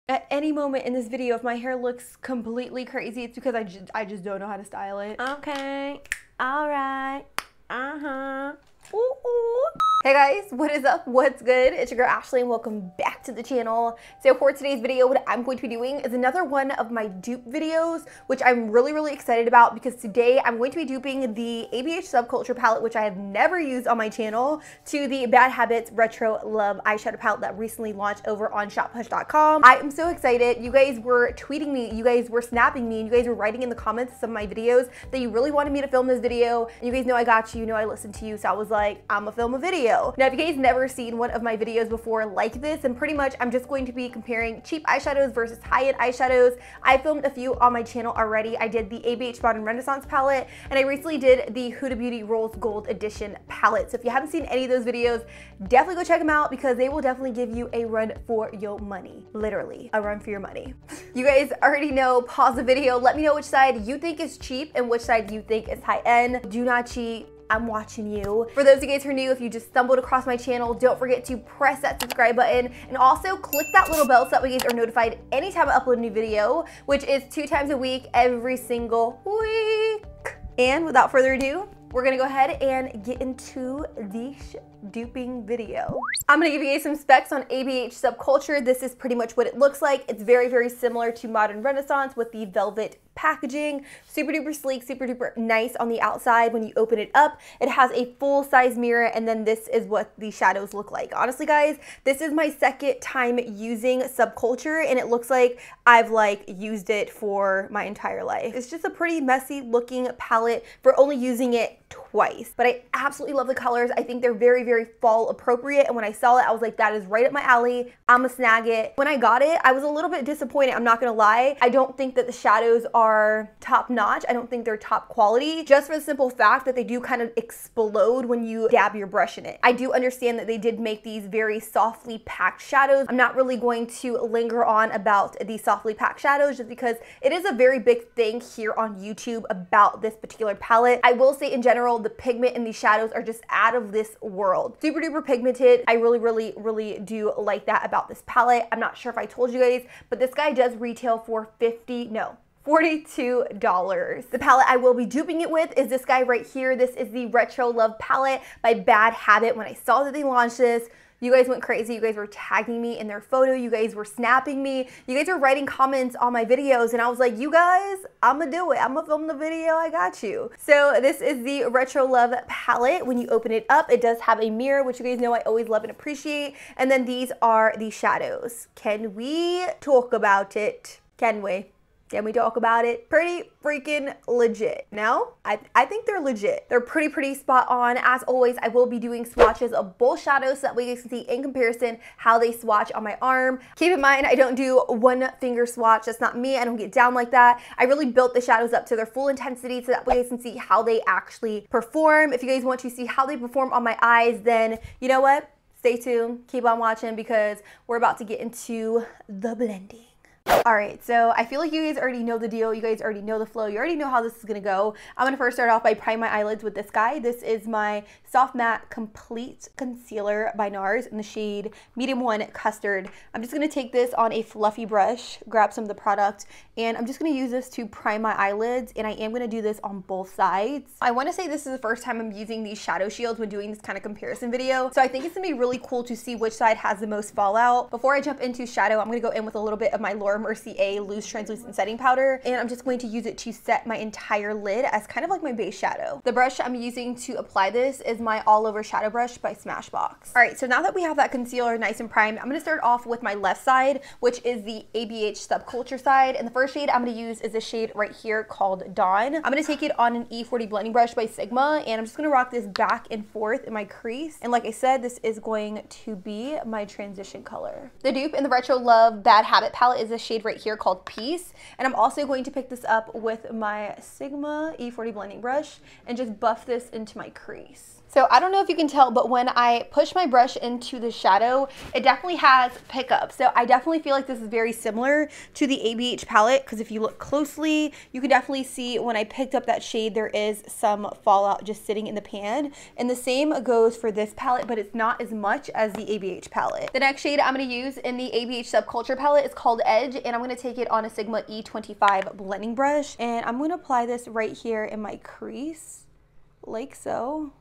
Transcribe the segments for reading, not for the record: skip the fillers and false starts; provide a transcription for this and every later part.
At any moment in this video, if my hair looks completely crazy, it's because I just don't know how to style it. Okay, all right, ooh, ooh. Hey guys, what is up? What's good? It's your girl Ashley and welcome back to the channel. So for today's video, what I'm going to be doing is another one of my dupe videos, which I'm really excited about because today I'm going to be duping the ABH Subculture palette, which I have never used on my channel, to the Bad Habits Retro Love eyeshadow palette that recently launched over on ShopHush.com. I am so excited. You guys were tweeting me, you guys were snapping me, and you guys were writing in the comments of some of my videos that you really wanted me to film this video. And you guys know I got you, you know I listened to you, so I was like, I'm gonna film a video. Now, if you guys never seen one of my videos before like this, and pretty much I'm just going to be comparing cheap eyeshadows versus high-end eyeshadows. I filmed a few on my channel already. I did the ABH Modern Renaissance palette, and I recently did the Huda Beauty Rose Gold Edition palette. So if you haven't seen any of those videos, definitely go check them out because they will definitely give you a run for your money. Literally, a run for your money. You guys already know, pause the video, let me know which side you think is cheap and which side you think is high-end. Do not cheat. I'm watching you. For those of you guys who are new, if you just stumbled across my channel, don't forget to press that subscribe button and also click that little bell so that way you guys are notified anytime I upload a new video, which is 2 times a week, every single week. And without further ado, we're gonna go ahead and get into the duping video. I'm gonna give you guys some specs on ABH Subculture. This is pretty much what it looks like. It's very similar to Modern Renaissance with the velvet packaging. Super duper sleek, super duper nice on the outside. When you open it up, it has a full size mirror, and then this is what the shadows look like. Honestly guys, this is my second time using Subculture, and it looks like I've used it for my entire life. It's just a pretty messy looking palette for only using it twice, but I absolutely love the colors. I think they're very fall appropriate, and when I saw it, I was like, that is right up my alley. I'ma snag it. When I got it, I was a little bit disappointed, I'm not gonna lie. I don't think that the shadows are top notch. I don't think they're top quality, just for the simple fact that they do kind of explode when you dab your brush in it. I do understand that they did make these very softly packed shadows. I'm not really going to linger on about the softly packed shadows just because it is a very big thing here on YouTube about this particular palette. I will say in general, the pigment in these shadows are just out of this world. Super duper pigmented. I really do like that about this palette. I'm not sure if I told you guys, but this guy does retail for $42. The palette I will be duping it with is this guy right here. This is the Retro Love palette by Bad Habit. When I saw that they launched this, you guys went crazy. You guys were tagging me in their photo. You guys were snapping me. You guys were writing comments on my videos, and I was like, you guys, I'm gonna do it. I'm gonna film the video. I got you. So this is the Retro Love palette. When you open it up, it does have a mirror, which you guys know I always love and appreciate. And then these are the shadows. Can we talk about it? Can we? Can we talk about it? Pretty freaking legit. No? I think they're legit. They're pretty spot on. As always, I will be doing swatches of both shadows so that way you can see in comparison how they swatch on my arm. Keep in mind, I don't do one finger swatch. That's not me. I don't get down like that. I really built the shadows up to their full intensity so that way you guys can see how they actually perform. If you guys want to see how they perform on my eyes, then you know what? Stay tuned. Keep on watching because we're about to get into the blending. Alright, so I feel like you guys already know the deal. You guys already know the flow. You already know how this is going to go. I'm going to first start off by priming my eyelids with this guy. This is my Soft Matte Complete Concealer by NARS in the shade Medium 1 Custard. I'm just going to take this on a fluffy brush, grab some of the product, and I'm just going to use this to prime my eyelids, and I am going to do this on both sides. I want to say this is the first time I'm using these shadow shields when doing this kind of comparison video, so I think it's going to be really cool to see which side has the most fallout. Before I jump into shadow, I'm going to go in with a little bit of my Laura Mercier loose translucent setting powder, and I'm just going to use it to set my entire lid as kind of like my base shadow. The brush I'm using to apply this is my all over shadow brush by SMASHH. All right, so now that we have that concealer nice and primed, I'm going to start off with my left side, which is the ABH Subculture side, and the first shade I'm going to use is a shade right here called Dawn. I'm going to take it on an E40 blending brush by Sigma, and I'm just going to rock this back and forth in my crease, and like I said, this is going to be my transition color. The dupe in the Retro Love Bad Habit palette is a shade right here called Peace, and I'm also going to pick this up with my Sigma E40 blending brush and just buff this into my crease. So I don't know if you can tell, but when I push my brush into the shadow, it definitely has pickup. So I definitely feel like this is very similar to the ABH palette, because if you look closely, you can definitely see when I picked up that shade, there is some fallout just sitting in the pan. And the same goes for this palette, but it's not as much as the ABH palette. The next shade I'm going to use in the ABH Subculture palette is called Edge, and I'm going to take it on a Sigma E25 blending brush. And I'm going to apply this right here in my crease, like so.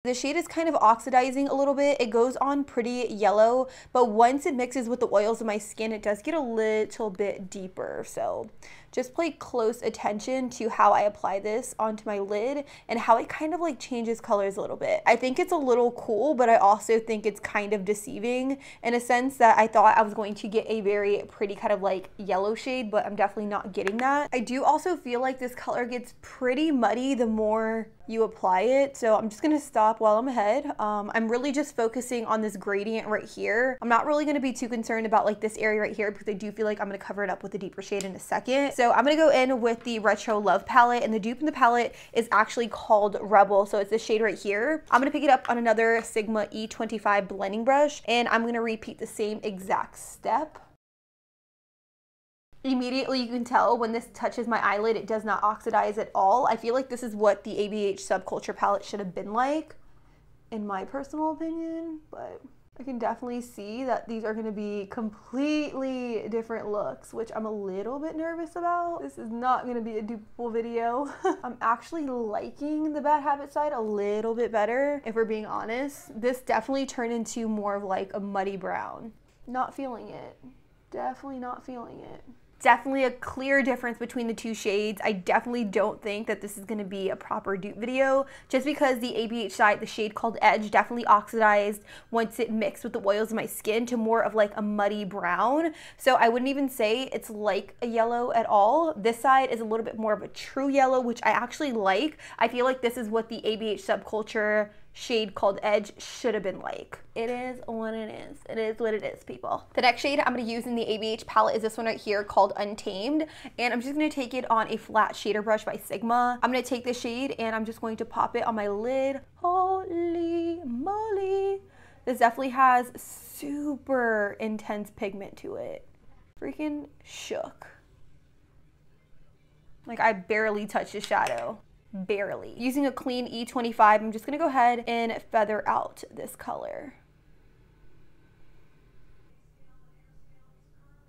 The shade is kind of oxidizing a little bit. It goes on pretty yellow, but once it mixes with the oils of my skin, it does get a little bit deeper. So just pay close attention to how I apply this onto my lid and how it kind of like changes colors a little bit. I think it's a little cool, but I also think it's kind of deceiving in a sense that I thought I was going to get a very pretty kind of like yellow shade, but I'm definitely not getting that. I do also feel like this color gets pretty muddy the more you apply it, so I'm just gonna stop while I'm ahead. I'm really just focusing on this gradient right here. I'm not really gonna be too concerned about like this area right here because I do feel like I'm gonna cover it up with a deeper shade in a second. So I'm gonna go in with the Retro Love palette, and the dupe in the palette is actually called Rebel, so it's this shade right here. I'm gonna pick it up on another Sigma E25 blending brush, and I'm gonna repeat the same exact step. Immediately you can tell when this touches my eyelid, it does not oxidize at all. I feel like this is what the ABH Subculture palette should have been like, in my personal opinion, but I can definitely see that these are gonna be completely different looks, which I'm a little bit nervous about. This is not gonna be a dupeable video. I'm actually liking the Bad Habit side a little bit better, if we're being honest. This definitely turned into more of like a muddy brown. Not feeling it. Definitely not feeling it. Definitely a clear difference between the two shades. I definitely don't think that this is going to be a proper dupe video, just because the ABH side, the shade called Edge, definitely oxidized once it mixed with the oils of my skin to more of like a muddy brown. So I wouldn't even say it's like a yellow at all. This side is a little bit more of a true yellow, which I actually like. I feel like this is what the ABH Subculture shade called Edge should have been like. It is what it is. It is what it is, people. The next shade I'm going to use in the ABH palette is this one right here called Untamed, and I'm just going to take it on a flat shader brush by Sigma. I'm going to take this shade and I'm just going to pop it on my lid. Holy moly. This definitely has super intense pigment to it. Freaking shook. Like I barely touched the shadow. Barely. Using a clean E25, I'm just gonna go ahead and feather out this color.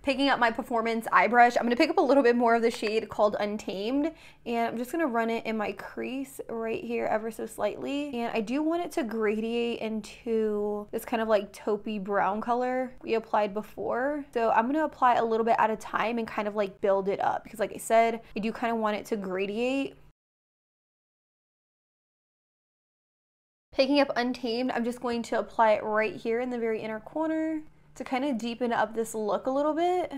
Picking up my Performance eye brush, I'm gonna pick up a little bit more of the shade called Untamed, and I'm just gonna run it in my crease right here ever so slightly. And I do want it to gradate into this kind of like taupey brown color we applied before. So I'm gonna apply a little bit at a time and kind of like build it up, because like I said, I do kind of want it to gradate. Picking up Untamed, I'm just going to apply it right here in the very inner corner to kind of deepen up this look a little bit.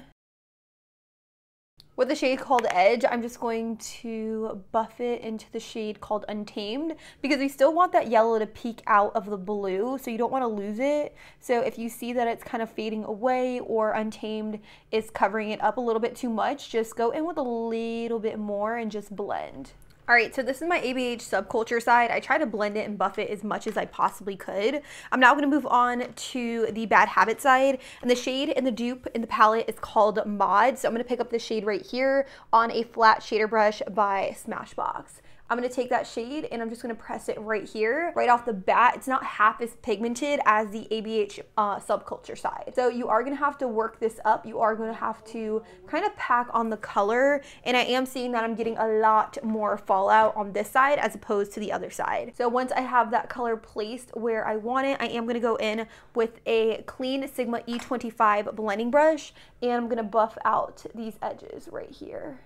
With the shade called Edge, I'm just going to buff it into the shade called Untamed, because we still want that yellow to peek out of the blue, so you don't want to lose it. So if you see that it's kind of fading away or Untamed is covering it up a little bit too much, just go in with a little bit more and just blend. All right, so this is my ABH Subculture side. I try to blend it and buff it as much as I possibly could. I'm now gonna move on to the Bad Habit side, and the shade in the dupe in the palette is called Mod. So I'm gonna pick up the shade right here on a flat shader brush by Smashbox. I'm gonna take that shade and I'm just gonna press it right here, right off the bat. It's not half as pigmented as the ABH Subculture side. So you are gonna have to work this up. You are gonna have to kind of pack on the color. And I am seeing that I'm getting a lot more fallout on this side as opposed to the other side. So once I have that color placed where I want it, I am gonna go in with a clean Sigma E25 blending brush, and I'm gonna buff out these edges right here.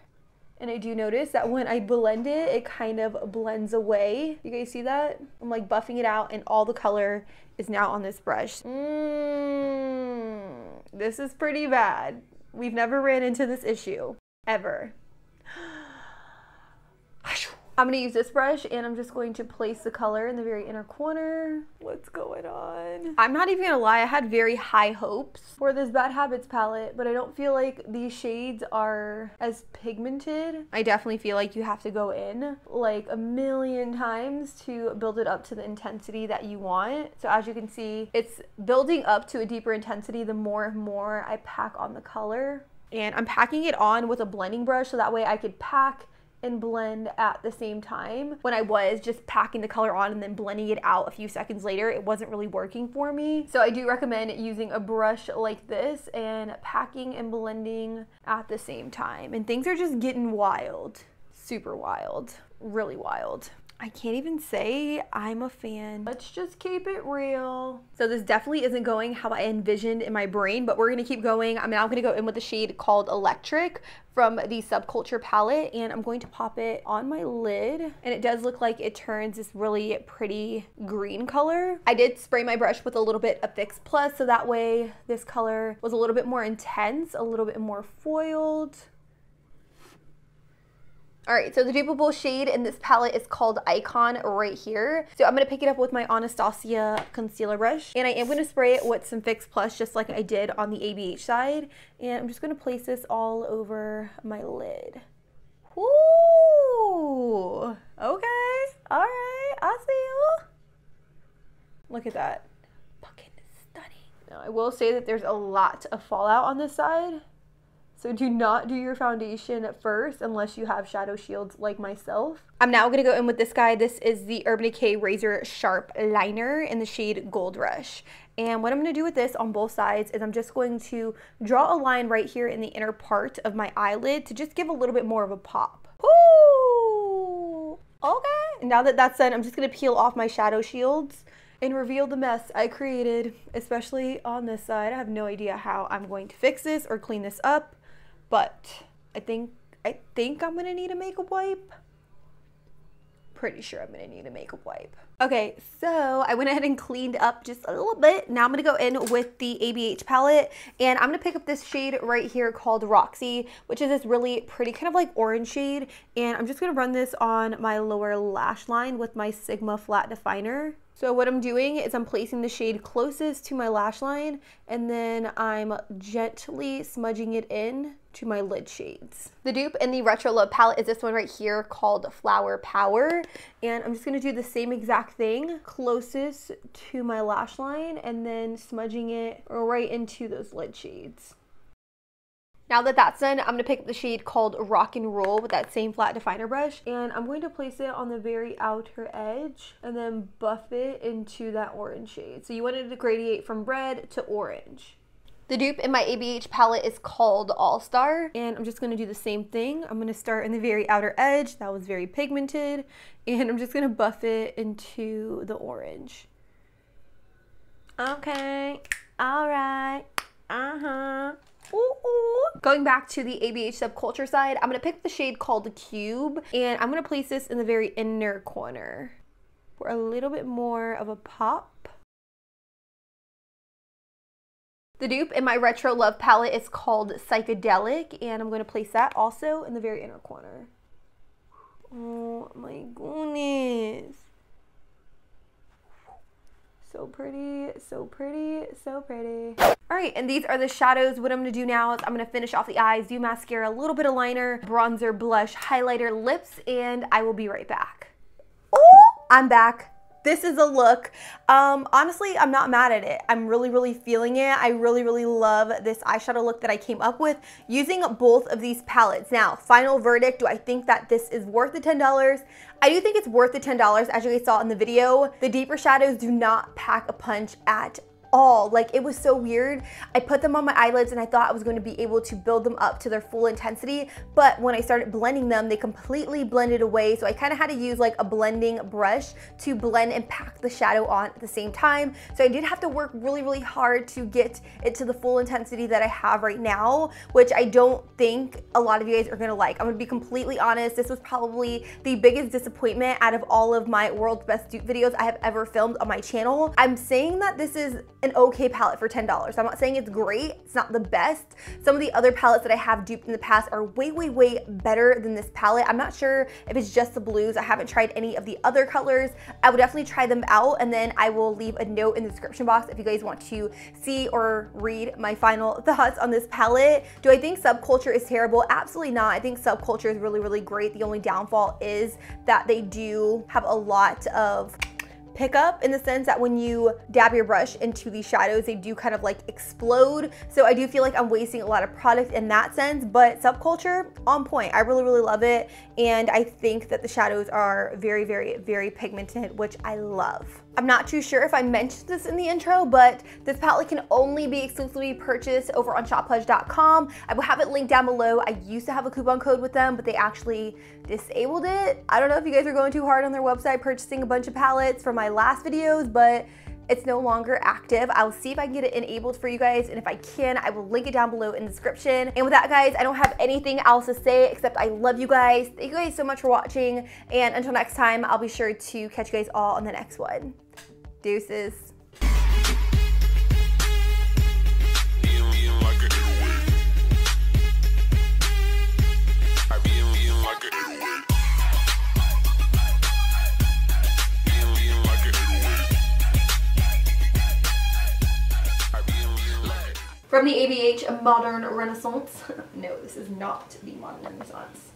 And I do notice that when I blend it, it kind of blends away. You guys see that? I'm like buffing it out and all the color is now on this brush. This is pretty bad. We've never ran into this issue, ever. I'm gonna use this brush and I'm just going to place the color in the very inner corner. What's going on? I'm not even gonna lie, I had very high hopes for this Bad Habits palette, but I don't feel like these shades are as pigmented. I definitely feel like you have to go in like a million times to build it up to the intensity that you want. So as you can see, it's building up to a deeper intensity the more and more I pack on the color. And I'm packing it on with a blending brush so that way I could pack and blend at the same time. When I was just packing the color on and then blending it out a few seconds later, it wasn't really working for me. So I do recommend using a brush like this and packing and blending at the same time. And things are just getting wild, super wild, really wild. I can't even say I'm a fan. Let's just keep it real. So this definitely isn't going how I envisioned in my brain, but we're gonna keep going. I'm now gonna go in with a shade called Electric from the Subculture palette, and I'm going to pop it on my lid. And it does look like it turns this really pretty green color. I did spray my brush with a little bit of Fix Plus, so that way this color was a little bit more intense, a little bit more foiled. All right, so the dupeable shade in this palette is called Icon right here. So I'm gonna pick it up with my Anastasia concealer brush, and I am gonna spray it with some Fix Plus just like I did on the ABH side. And I'm just gonna place this all over my lid. Ooh, okay, all right, I see you. Look at that, fucking stunning. Now I will say that there's a lot of fallout on this side. So do not do your foundation first unless you have shadow shields like myself. I'm now gonna go in with this guy. This is the Urban Decay Razor Sharp Liner in the shade Gold Rush. And what I'm gonna do with this on both sides is I'm just going to draw a line right here in the inner part of my eyelid to just give a little bit more of a pop. Ooh, okay. Now that that's done, I'm just gonna peel off my shadow shields and reveal the mess I created, especially on this side. I have no idea how I'm going to fix this or clean this up. But I think I'm gonna need a makeup wipe. Pretty sure I'm gonna need a makeup wipe. Okay, so I went ahead and cleaned up just a little bit. Now I'm gonna go in with the ABH palette, and I'm gonna pick up this shade right here called Roxy, which is this really pretty kind of like orange shade. And I'm just gonna run this on my lower lash line with my Sigma flat definer. So what I'm doing is I'm placing the shade closest to my lash line, and then I'm gently smudging it in to my lid shades. The dupe in the Retro Love palette is this one right here called Flower Power. And I'm just gonna do the same exact thing closest to my lash line and then smudging it right into those lid shades. Now that that's done, I'm going to pick up the shade called Rock and Roll with that same flat definer brush, and I'm going to place it on the very outer edge and then buff it into that orange shade. So you want it to gradate from red to orange. The dupe in my ABH palette is called All Star, and I'm just going to do the same thing. I'm going to start in the very outer edge. That was very pigmented, and I'm just going to buff it into the orange. Okay, all right, Ooh, ooh. Going back to the ABH Subculture side, I'm going to pick the shade called Cube, and I'm going to place this in the very inner corner for a little bit more of a pop. The dupe in my Retro Love palette is called Psychedelic, and I'm going to place that also in the very inner corner. Oh my goodness. So pretty, so pretty, so pretty. All right, and these are the shadows. What I'm gonna do now is I'm gonna finish off the eyes, do mascara, a little bit of liner, bronzer, blush, highlighter, lips, and I will be right back. Oh, I'm back. This is a look. Honestly, I'm not mad at it. I'm really feeling it. I really love this eyeshadow look that I came up with using both of these palettes. Now, final verdict, do I think that this is worth the $10? I do think it's worth the $10, as you guys saw in the video. The deeper shadows do not pack a punch at all. Like, it was so weird. I put them on my eyelids and I thought I was going to be able to build them up to their full intensity, but when I started blending them, they completely blended away. So I kind of had to use like a blending brush to blend and pack the shadow on at the same time. So I did have to work really hard to get it to the full intensity that I have right now, which I don't think a lot of you guys are gonna like. I'm gonna be completely honest. This was probably the biggest disappointment out of all of my World's Best Dupe videos I have ever filmed on my channel. I'm saying that this is an okay palette for $10. I'm not saying it's great, it's not the best. Some of the other palettes that I have duped in the past are way, way, way better than this palette. I'm not sure if it's just the blues. I haven't tried any of the other colors. I would definitely try them out, and then I will leave a note in the description box if you guys want to see or read my final thoughts on this palette. Do I think Subculture is terrible? Absolutely not. I think Subculture is really, really great. The only downfall is that they do have a lot of pickup in the sense that when you dab your brush into these shadows, they do kind of like explode. So I do feel like I'm wasting a lot of product in that sense, but Subculture, on point. I really, really love it. And I think that the shadows are very, very, very pigmented, which I love. I'm not too sure if I mentioned this in the intro, but this palette can only be exclusively purchased over on ShopHudge.com. I will have it linked down below. I used to have a coupon code with them, but they actually disabled it. I don't know if you guys are going too hard on their website purchasing a bunch of palettes from my last videos, but it's no longer active. I'll see if I can get it enabled for you guys, and if I can, I will link it down below in the description. And with that, guys, I don't have anything else to say except I love you guys. Thank you guys so much for watching, and until next time, I'll be sure to catch you guys all on the next one. Deuces. From the ABH Modern Renaissance. No, this is not the Modern Renaissance.